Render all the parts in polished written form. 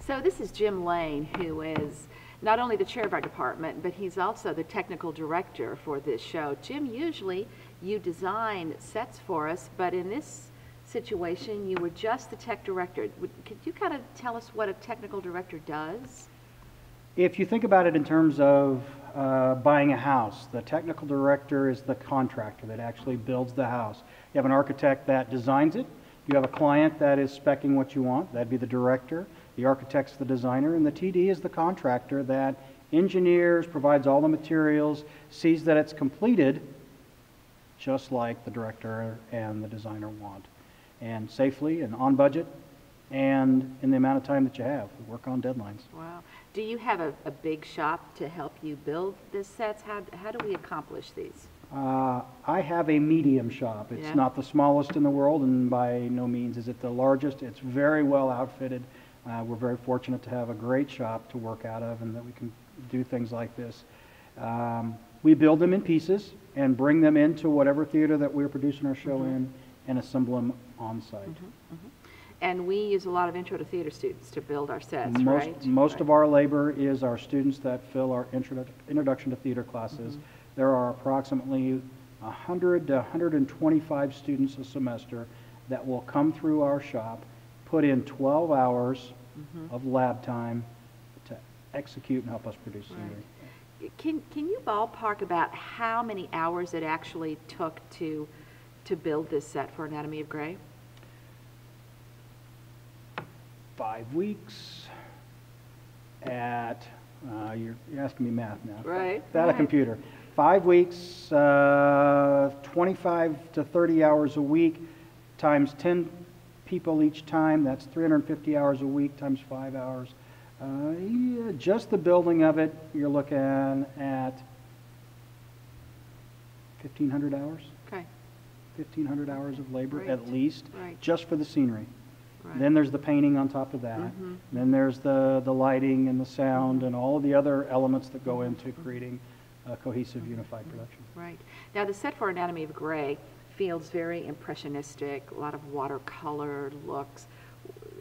So this is Jim Lane, who is not only the chair of our department, but he's also the technical director for this show. Jim, usually you design sets for us, but in this situation, you were just the tech director. Could you kind of tell us what a technical director does? If you think about it in terms of buying a house, the technical director is the contractor that actually builds the house. You have an architect that designs it. You have a client that is speccing what you want. That'd be the director. The architect's the designer, and the TD is the contractor that engineers, provides all the materials, sees that it's completed just like the director and the designer want, and safely and on budget and in the amount of time that you have. We work on deadlines. Wow. Do you have a big shop to help you build the sets? How do we accomplish these? I have a medium shop. It's not the smallest in the world, and by no means is it the largest. It's very well outfitted. We're very fortunate to have a great shop to work out of and that we can do things like this. We build them in pieces and bring them into whatever theater that we're producing our show in and assemble them on site. And we use a lot of intro to theater students to build our sets, right? Most of our labor is our students that fill our introduction to theater classes. There are approximately 100 to 125 students a semester that will come through our shop, put in 12 hours of lab time to execute and help us produce scenery. Can you ballpark about how many hours it actually took to build this set for Anatomy of Grey? 5 weeks at, you're asking me math now. Right. Without a computer. 5 weeks, 25 to 30 hours a week, times 10 people each time. That's 350 hours a week times 5 hours. Yeah, just the building of it, you're looking at 1,500 hours. Okay. 1,500 hours of labor at least, Right. just for the scenery. Right. Then there's the painting on top of that. Then there's the lighting and the sound and all of the other elements that go into creating a cohesive, unified production. Right. Now, the set for Anatomy of Grey feels very impressionistic, a lot of watercolor looks.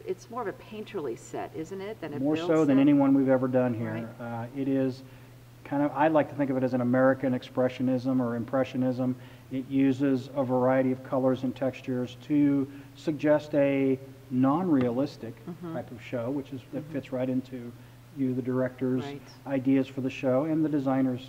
It's more of a painterly set, isn't it, than a More build so than set? anyone we've ever done here. It is kind of, I like to think of it as an American expressionism or impressionism. It uses a variety of colors and textures to suggest a non-realistic type of show, which is that fits right into you, the director's ideas for the show and the designer's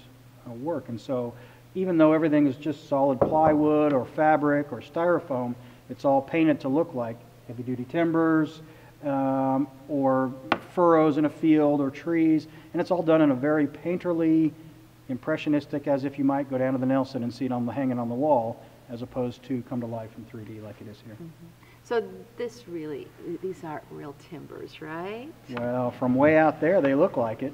work. And so even though everything is just solid plywood or fabric or styrofoam, it's all painted to look like heavy-duty timbers or furrows in a field or trees, and it's all done in a very painterly, impressionistic, as if you might go down to the Nelson and see it hanging on the wall, as opposed to come to life in 3D like it is here. So these aren't real timbers, right? Well, from way out there, they look like it.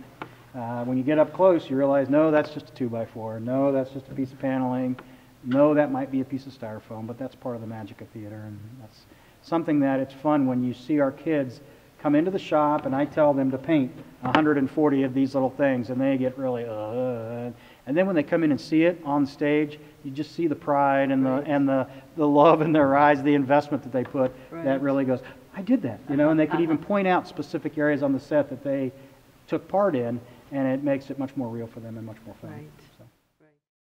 When you get up close, you realize, no, that's just a 2x4. No, that's just a piece of paneling. No, that might be a piece of styrofoam, but that's part of the magic of theater, and that's something that it's fun when you see our kids come into the shop and I tell them to paint 140 of these little things, and they get really, and then when they come in and see it on stage, you just see the pride and the love in their eyes, the investment that they put, that really goes, I did that, you know, and they can even point out specific areas on the set that they took part in, and it makes it much more real for them and much more fun. Right.